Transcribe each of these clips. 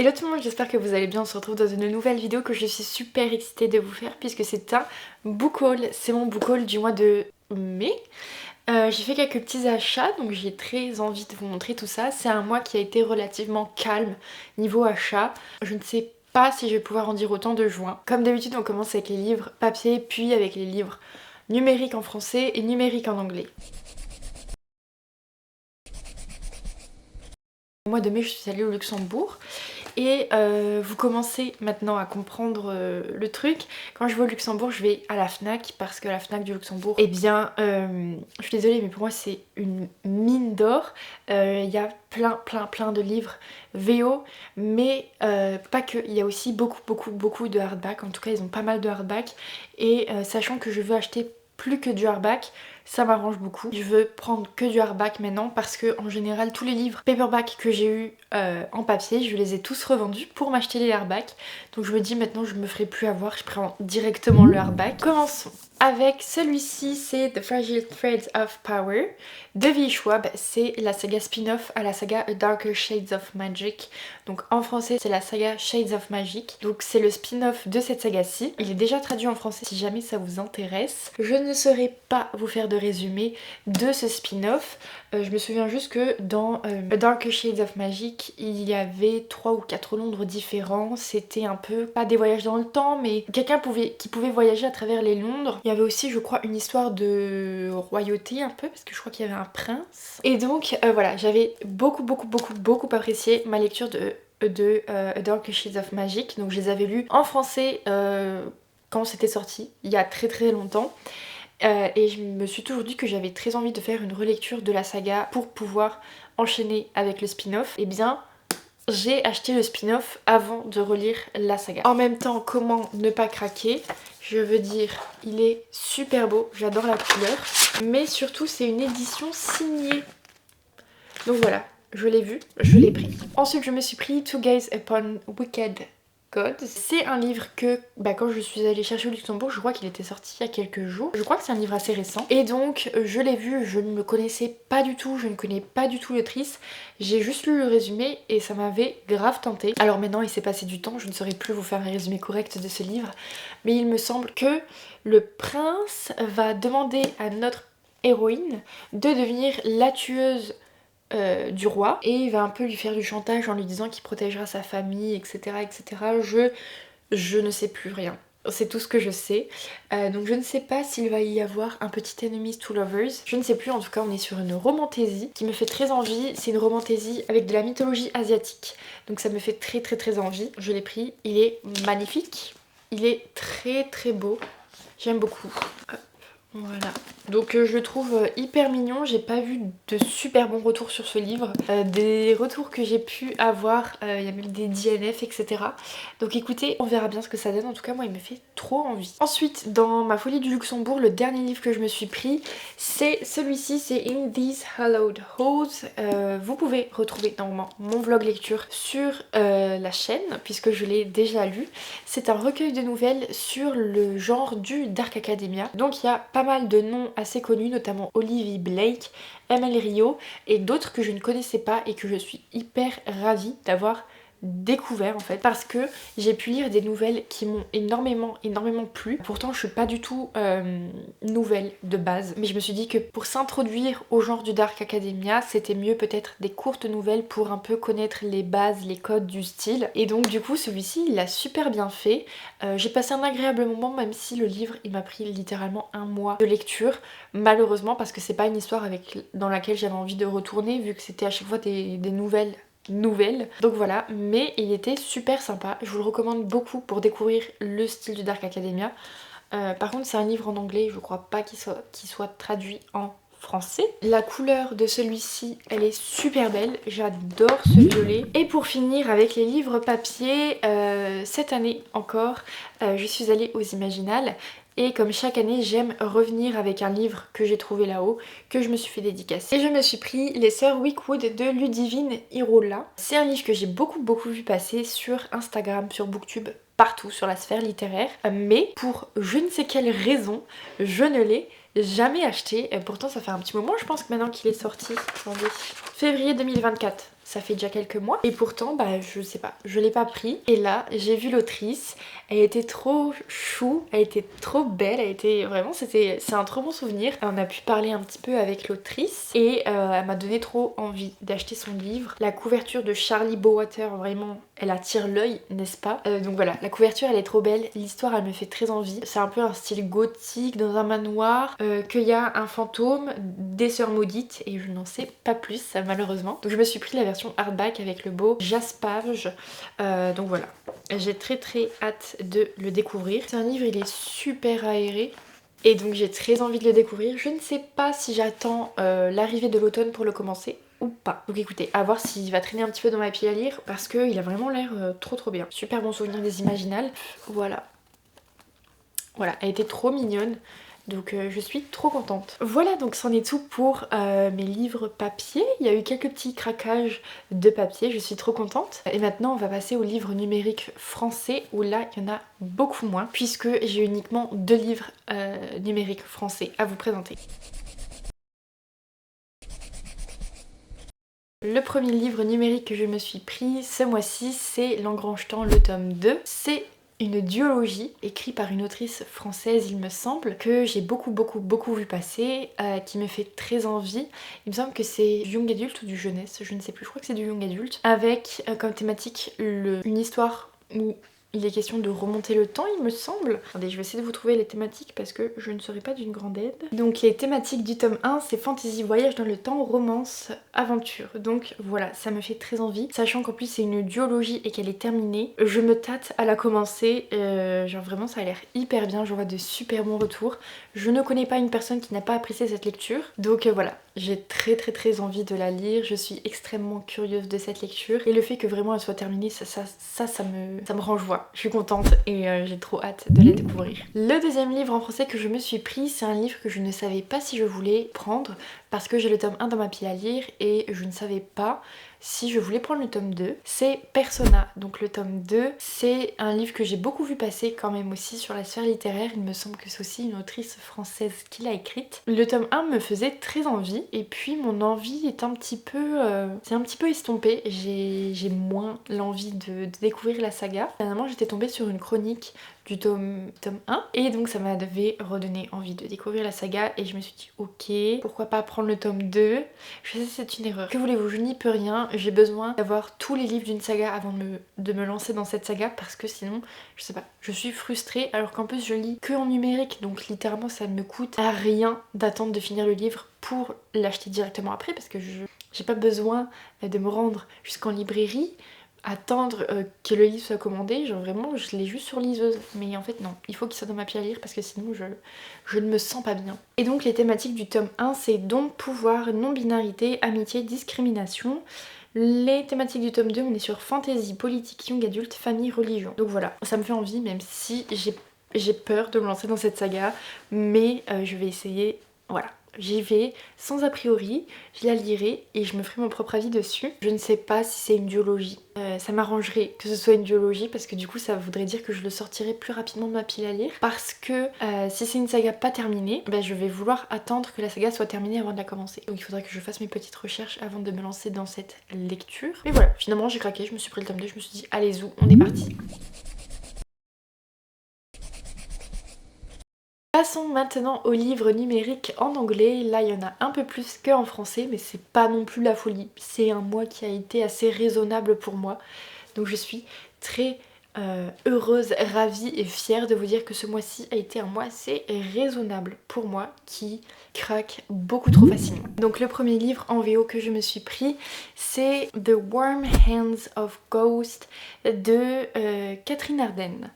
Hello tout le monde, j'espère que vous allez bien, on se retrouve dans une nouvelle vidéo que je suis super excitée de vous faire puisque c'est un book haul, c'est mon book haul du mois de mai. J'ai fait quelques petits achats donc j'ai très envie de vous montrer tout ça. C'est un mois qui a été relativement calme niveau achat. Je ne sais pas si je vais pouvoir en dire autant de juin. Comme d'habitude on commence avec les livres papier puis avec les livres numériques en français et numériques en anglais. Au mois de mai je suis allée au Luxembourg. Et vous commencez maintenant à comprendre le truc. Quand je vais au Luxembourg, je vais à la Fnac parce que la Fnac du Luxembourg, eh bien, je suis désolée, mais pour moi c'est une mine d'or. Il y a plein de livres VO, mais pas que. Il y a aussi beaucoup de hardback. En tout cas, ils ont pas mal de hardback. Et sachant que je veux acheter plus que du hardback, ça m'arrange beaucoup. Je veux prendre que du hardback maintenant parce que en général tous les livres paperback que j'ai eu en papier, je les ai tous revendus pour m'acheter les hardback. Donc je me dis maintenant je me ferai plus avoir, je prends directement le hardback. Commençons avec celui-ci, c'est The Fragile Threads of Power de V. Schwab. C'est la saga spin-off à la saga A Darker Shades of Magic. Donc en français c'est la saga Shades of Magic. Donc c'est le spin-off de cette saga-ci. Il est déjà traduit en français si jamais ça vous intéresse. Je ne saurais pas vous faire de résumé de ce spin-off. Je me souviens juste que dans A Darker Shades of Magic, il y avait 3 ou 4 Londres différents. C'était un peu, pas des voyages dans le temps, mais quelqu'un qui pouvait voyager à travers les Londres. Il y avait aussi, je crois, une histoire de royauté un peu, parce que je crois qu'il y avait un prince. Et donc, voilà, j'avais beaucoup apprécié ma lecture de A Darker Shades of Magic. Donc je les avais lus en français quand c'était sorti, il y a très longtemps. Et je me suis toujours dit que j'avais très envie de faire une relecture de la saga pour pouvoir enchaîner avec le spin-off. Et bien, j'ai acheté le spin-off avant de relire la saga. En même temps, comment ne pas craquer? Je veux dire, il est super beau, j'adore la couleur. Mais surtout, c'est une édition signée. Donc voilà, je l'ai vu, je l'ai pris. Ensuite, je me suis pris To Gaze Upon Wicked Gods. C'est un livre que, quand je suis allée chercher au Luxembourg, je crois qu'il était sorti il y a quelques jours. Je crois que c'est un livre assez récent. Et donc, je l'ai vu, je ne le connaissais pas du tout, je ne connais pas du tout l'autrice. J'ai juste lu le résumé et ça m'avait grave tenté. Alors maintenant, il s'est passé du temps, je ne saurais plus vous faire un résumé correct de ce livre. Mais il me semble que le prince va demander à notre héroïne de devenir la tueuse du roi, et il va un peu lui faire du chantage en lui disant qu'il protégera sa famille, etc. Je ne sais plus rien. C'est tout ce que je sais. Donc je ne sais pas s'il va y avoir un petit Enemies to Lovers. Je ne sais plus, en tout cas on est sur une romantaisie qui me fait très envie. C'est une romantaisie avec de la mythologie asiatique. Donc ça me fait très envie. Je l'ai pris, il est magnifique. Il est très beau. J'aime beaucoup. Voilà, donc je le trouve hyper mignon, j'ai pas vu de super bons retours sur ce livre. Des retours que j'ai pu avoir, il y a même des DNF, etc. Donc écoutez, on verra bien ce que ça donne, en tout cas moi il me fait trop envie. Ensuite, dans ma folie du Luxembourg, le dernier livre que je me suis pris, c'est celui-ci, c'est In These Hallowed Halls. Vous pouvez retrouver normalement mon vlog lecture sur la chaîne, puisque je l'ai déjà lu. C'est un recueil de nouvelles sur le genre du Dark Academia. Donc il y a pas mal de noms assez connus, notamment Olivia Blake, Emily Rio et d'autres que je ne connaissais pas et que je suis hyper ravie d'avoir découvert en fait, parce que j'ai pu lire des nouvelles qui m'ont énormément plu. Pourtant je suis pas du tout nouvelle de base, mais je me suis dit que pour s'introduire au genre du Dark Academia, c'était mieux peut-être des courtes nouvelles pour un peu connaître les bases, les codes du style. Et donc du coup celui-ci il l'a super bien fait. J'ai passé un agréable moment, même si le livre il m'a pris littéralement un mois de lecture, malheureusement, parce que c'est pas une histoire dans laquelle j'avais envie de retourner, vu que c'était à chaque fois des nouvelles. Donc voilà, mais il était super sympa, je vous le recommande beaucoup pour découvrir le style du Dark Academia. Par contre c'est un livre en anglais, je crois pas qu'il soit traduit en français. La couleur de celui-ci elle est super belle, j'adore ce violet. Et pour finir avec les livres papier, cette année encore je suis allée aux Imaginales. Et comme chaque année, j'aime revenir avec un livre que j'ai trouvé là-haut, que je me suis fait dédicacer. Et je me suis pris Les Sœurs Wickwood de Ludivine Irola. C'est un livre que j'ai beaucoup vu passer sur Instagram, sur Booktube, partout sur la sphère littéraire. Mais pour je ne sais quelle raison, je ne l'ai jamais acheté. Pourtant ça fait un petit moment, je pense que maintenant qu'il est sorti. Attendez. février 2024. Ça fait déjà quelques mois et pourtant bah je sais pas, je l'ai pas pris et là j'ai vu l'autrice, elle était trop chou, elle était trop belle, elle était vraiment, c'est un trop bon souvenir. On a pu parler un petit peu avec l'autrice et elle m'a donné trop envie d'acheter son livre. La couverture de Charlie Bowater, vraiment elle attire l'œil, n'est-ce pas? Donc voilà, la couverture elle est trop belle, l'histoire elle me fait très envie. C'est un peu un style gothique dans un manoir, qu'il y a un fantôme, des sœurs maudites et je n'en sais pas plus malheureusement. Donc je me suis pris la version hardback avec le beau jaspage, donc voilà, j'ai très hâte de le découvrir. C'est un livre, il est super aéré et donc j'ai très envie de le découvrir. Je ne sais pas si j'attends l'arrivée de l'automne pour le commencer ou pas. Donc écoutez, à voir s'il va traîner un petit peu dans ma pile à lire parce qu'il a vraiment l'air trop bien. Super bon souvenir des Imaginales. Voilà, elle était trop mignonne. Donc je suis trop contente. Voilà, donc c'en est tout pour mes livres papier. Il y a eu quelques petits craquages de papier, je suis trop contente. Et maintenant on va passer aux livres numériques français où là il y en a beaucoup moins puisque j'ai uniquement 2 livres numériques français à vous présenter. Le premier livre numérique que je me suis pris ce mois-ci, c'est L'Engrange-Temps, le tome 2. C'est une duologie écrite par une autrice française il me semble, que j'ai beaucoup vu passer, qui me fait très envie. Il me semble que c'est du young adulte ou du jeunesse, je ne sais plus, je crois que c'est du young adulte, avec comme thématique une histoire où il est question de remonter le temps il me semble. Attendez, je vais essayer de vous trouver les thématiques parce que je ne serai pas d'une grande aide. Donc les thématiques du tome 1 c'est fantasy, voyage dans le temps, romance, aventure. Donc voilà, ça me fait très envie. Sachant qu'en plus c'est une duologie et qu'elle est terminée. Je me tâte à la commencer, genre vraiment ça a l'air hyper bien, je vois de super bons retours. Je ne connais pas une personne qui n'a pas apprécié cette lecture. Donc voilà, j'ai très envie de la lire. Je suis extrêmement curieuse de cette lecture. Et le fait que vraiment elle soit terminée, ça me rend joie. Je suis contente et j'ai trop hâte de la découvrir. Le deuxième livre en français que je me suis pris, c'est un livre que je ne savais pas si je voulais prendre parce que j'ai le tome 1 dans ma pile à lire et je ne savais pas si je voulais prendre le tome 2. C'est Persona, donc le tome 2. C'est un livre que j'ai beaucoup vu passer quand même aussi sur la sphère littéraire. Il me semble que c'est aussi une autrice française qui l'a écrite. Le tome 1 me faisait très envie et puis mon envie est un petit peu... c'est un petit peu estompé. J'ai moins l'envie de découvrir la saga. Finalement j'étais tombée sur une chronique du tome 1 et donc ça m'avait redonné envie de découvrir la saga et je me suis dit ok, pourquoi pas prendre le tome 2. Je sais c'est une erreur. Que voulez-vous, je n'y peux rien. J'ai besoin d'avoir tous les livres d'une saga avant de me lancer dans cette saga parce que sinon, je sais pas, je suis frustrée alors qu'en plus je lis que en numérique donc littéralement ça ne me coûte à rien d'attendre de finir le livre pour l'acheter directement après parce que j'ai pas besoin de me rendre jusqu'en librairie, attendre que le livre soit commandé, genre vraiment je l'ai juste sur liseuse. Mais en fait non, il faut qu'il soit dans ma pile à lire parce que sinon je ne me sens pas bien. Et donc les thématiques du tome 1 c'est don, pouvoir, non-binarité, amitié, discrimination. Les thématiques du tome 2 on est sur fantasy, politique, young adulte, famille, religion. Donc voilà, ça me fait envie même si j'ai peur de me lancer dans cette saga, mais je vais essayer, voilà. J'y vais sans a priori, je la lirai et je me ferai mon propre avis dessus. Je ne sais pas si c'est une duologie. Ça m'arrangerait que ce soit une duologie parce que du coup ça voudrait dire que je le sortirai plus rapidement de ma pile à lire. Parce que si c'est une saga pas terminée, ben, je vais vouloir attendre que la saga soit terminée avant de la commencer. Donc il faudrait que je fasse mes petites recherches avant de me lancer dans cette lecture. Mais voilà, finalement j'ai craqué, je me suis pris le tome 2, je me suis dit allez zou, on est parti. Passons maintenant aux livres numériques en anglais. Là il y en a un peu plus qu'en français mais c'est pas non plus la folie. C'est un mois qui a été assez raisonnable pour moi. Donc je suis très heureuse, ravie et fière de vous dire que ce mois-ci a été un mois assez raisonnable pour moi qui craque beaucoup trop facilement. Donc le premier livre en VO que je me suis pris c'est The Warm Hands of Ghost de Catherine Arden.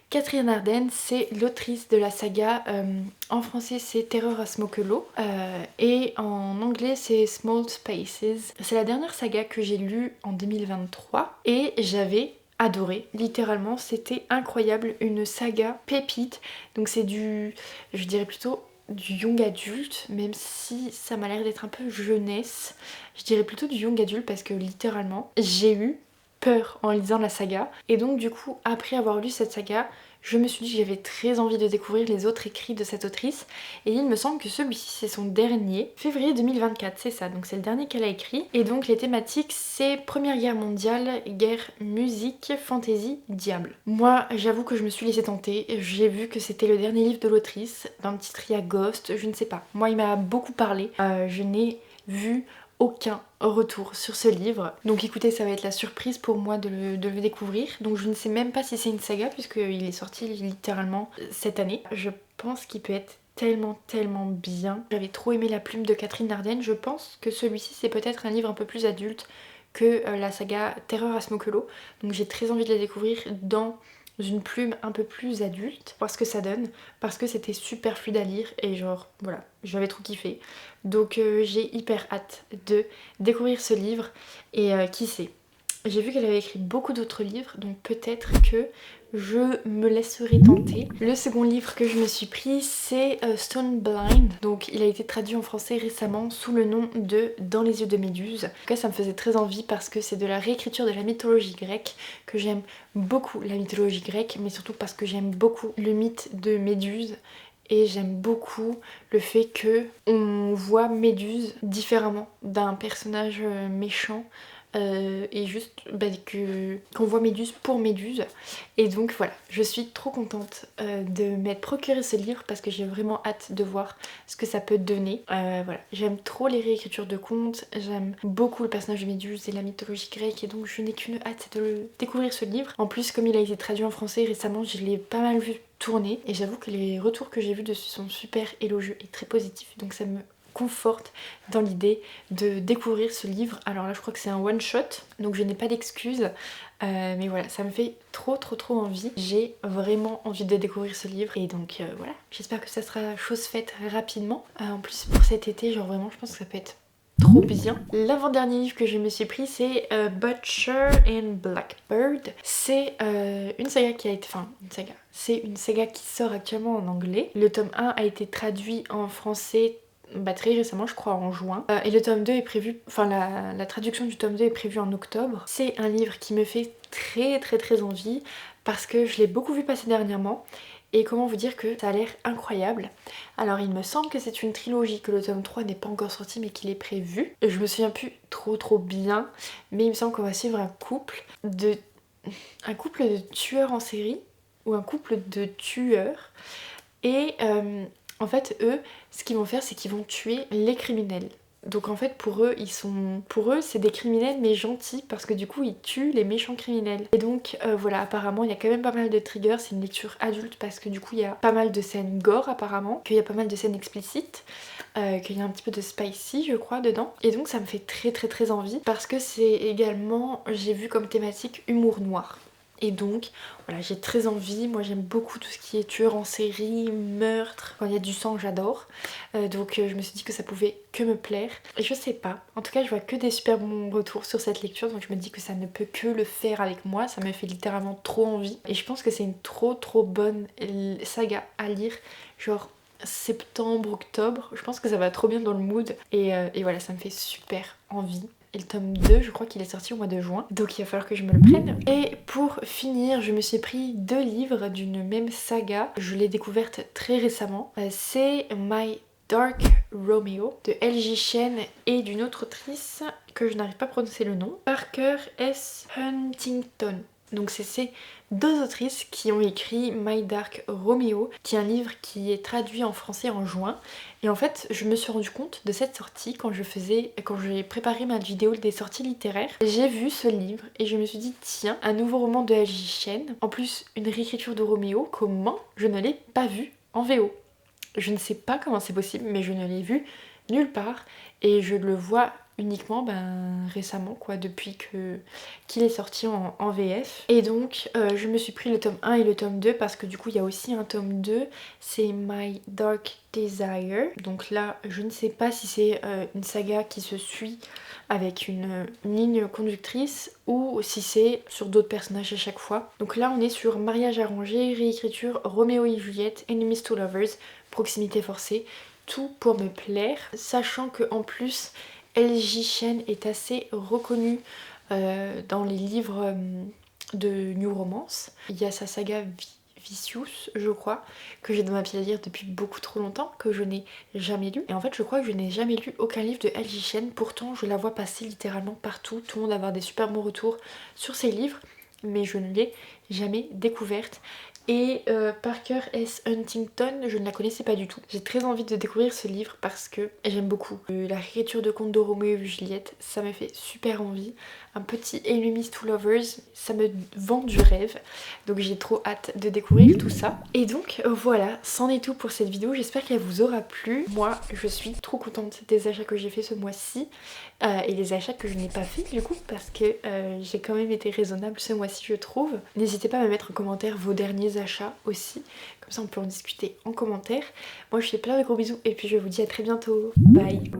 Catherine Arden, c'est l'autrice de la saga, en français c'est Terreur à Smokelow et en anglais c'est Small Spaces. C'est la dernière saga que j'ai lue en 2023 et j'avais adoré, littéralement c'était incroyable, une saga pépite. Donc c'est je dirais plutôt du young adulte, même si ça m'a l'air d'être un peu jeunesse. Je dirais plutôt du young adulte parce que littéralement j'ai eu peur en lisant la saga et donc du coup après avoir lu cette saga je me suis dit que j'avais très envie de découvrir les autres écrits de cette autrice et il me semble que celui-ci c'est son dernier, février 2024, c'est ça, donc c'est le dernier qu'elle a écrit. Et donc les thématiques c'est Première Guerre mondiale, guerre, musique, fantasy, diable. Moi j'avoue que je me suis laissée tenter, j'ai vu que c'était le dernier livre de l'autrice, d'un petit tria Ghost, je ne sais pas. Moi il m'a beaucoup parlé, je n'ai vu aucun retour sur ce livre. Donc écoutez, ça va être la surprise pour moi de le découvrir. Donc je ne sais même pas si c'est une saga puisqu'il est sorti littéralement cette année. Je pense qu'il peut être tellement bien. J'avais trop aimé La Plume de Catherine Dardenne. Je pense que celui-ci c'est peut-être un livre un peu plus adulte que la saga Terreur à Smokelot. Donc j'ai très envie de la découvrir dans une plume un peu plus adulte, voir ce que ça donne, parce que c'était super fluide à lire et genre voilà, j'avais trop kiffé. Donc j'ai hyper hâte de découvrir ce livre et qui sait. J'ai vu qu'elle avait écrit beaucoup d'autres livres, donc peut-être que je me laisserai tenter. Le second livre que je me suis pris, c'est Stone Blind. Donc il a été traduit en français récemment sous le nom de Dans les yeux de Méduse. En tout cas, ça me faisait très envie parce que c'est de la réécriture de la mythologie grecque, que j'aime beaucoup la mythologie grecque, mais surtout parce que j'aime beaucoup le mythe de Méduse. Et j'aime beaucoup le fait que on voit Méduse différemment d'un personnage méchant. Et juste qu'on voit Méduse pour Méduse. Et donc voilà, je suis trop contente de m'être procuré ce livre parce que j'ai vraiment hâte de voir ce que ça peut donner. Voilà, j'aime trop les réécritures de contes, j'aime beaucoup le personnage de Méduse et la mythologie grecque et donc je n'ai qu'une hâte de découvrir ce livre. En plus, comme il a été traduit en français récemment, je l'ai pas mal vu tourner et j'avoue que les retours que j'ai vus dessus sont super élogieux et très positifs, donc ça me conforte dans l'idée de découvrir ce livre. Alors là je crois que c'est un one shot donc je n'ai pas d'excuses mais voilà, ça me fait trop envie. J'ai vraiment envie de découvrir ce livre et donc voilà, j'espère que ça sera chose faite rapidement. En plus pour cet été, genre vraiment je pense que ça peut être trop bien. L'avant-dernier livre que je me suis pris c'est Butcher and Blackbird. C'est une saga qui a été... Enfin, une saga. C'est une saga qui sort actuellement en anglais. Le tome 1 a été traduit en français très récemment, je crois en juin. Et le tome 2 est prévu... Enfin, la traduction du tome 2 est prévue en octobre. C'est un livre qui me fait très envie parce que je l'ai beaucoup vu passer dernièrement. Et comment vous dire que ça a l'air incroyable. Alors il me semble que c'est une trilogie, que le tome 3 n'est pas encore sorti mais qu'il est prévu. Je me souviens plus trop bien, mais il me semble qu'on va suivre un couple de tueurs en série, ou un couple de tueurs. Et en fait eux, ce qu'ils vont faire c'est qu'ils vont tuer les criminels. Donc en fait pour eux c'est des criminels mais gentils parce que du coup ils tuent les méchants criminels. Et donc voilà, apparemment il y a quand même pas mal de triggers, c'est une lecture adulte parce que du coup il y a pas mal de scènes gore apparemment, qu'il y a pas mal de scènes explicites, qu'il y a un petit peu de spicy je crois dedans. Et donc ça me fait très envie parce que c'est également, j'ai vu comme thématique humour noir. Et donc voilà, j'ai très envie, moi j'aime beaucoup tout ce qui est tueur en série, meurtre, quand il y a du sang j'adore. Donc je me suis dit que ça pouvait que me plaire. Et je sais pas, en tout cas je vois que des super bons retours sur cette lecture, donc je me dis que ça ne peut que le faire avec moi, ça me fait littéralement trop envie. Et je pense que c'est une trop bonne saga à lire, genre septembre, octobre, je pense que ça va trop bien dans le mood. Et voilà, ça me fait super envie. Et le tome 2, je crois qu'il est sorti au mois de juin, donc il va falloir que je me le prenne. Et pour finir, je me suis pris 2 livres d'une même saga. Je l'ai découverte très récemment. C'est My Dark Romeo de L.J. Chen et d'une autre autrice que je n'arrive pas à prononcer le nom, Parker S. Huntington. Donc c'est ces 2 autrices qui ont écrit My Dark Romeo, qui est un livre qui est traduit en français en juin. Et en fait, je me suis rendu compte de cette sortie quand j'ai préparé ma vidéo des sorties littéraires. J'ai vu ce livre et je me suis dit tiens, un nouveau roman de L.J. Chen, en plus une réécriture de Roméo, comment je ne l'ai pas vu en VO. Je ne sais pas comment c'est possible, mais je ne l'ai vu nulle part et je le vois uniquement récemment quoi, depuis qu'il est sorti en VF. Et donc je me suis pris le tome 1 et le tome 2 parce que du coup il y a aussi un tome 2, c'est My Dark Desire. Donc là je ne sais pas si c'est une saga qui se suit avec une ligne conductrice ou si c'est sur d'autres personnages à chaque fois. Donc là on est sur mariage arrangé, réécriture, Roméo et Juliette, Enemies to Lovers, proximité forcée, tout pour me plaire, sachant que en plus L.J. Chen est assez reconnue dans les livres de New Romance. Il y a sa saga Vicious, je crois, que j'ai dans ma pile à lire depuis beaucoup trop longtemps, que je n'ai jamais lu. Et en fait je crois que je n'ai jamais lu aucun livre de Ellie Chen, pourtant je la vois passer littéralement partout, tout le monde avoir des super bons retours sur ses livres, mais je ne l'ai jamais découverte. Et Parker S. Huntington, je ne la connaissais pas du tout. J'ai très envie de découvrir ce livre parce que j'aime beaucoup. La réécriture de contes de Roméo et Juliette, ça me fait super envie. Un petit Enemies to Lovers, ça me vend du rêve. Donc j'ai trop hâte de découvrir tout ça. Et donc voilà, c'en est tout pour cette vidéo. J'espère qu'elle vous aura plu. Moi, je suis trop contente des achats que j'ai fait ce mois-ci. Et les achats que je n'ai pas fait du coup parce que j'ai quand même été raisonnable ce mois-ci, je trouve. N'hésitez pas à me mettre en commentaire vos derniers achats aussi, comme ça on peut en discuter en commentaire. Moi je fais plein de gros bisous et puis je vous dis à très bientôt, bye.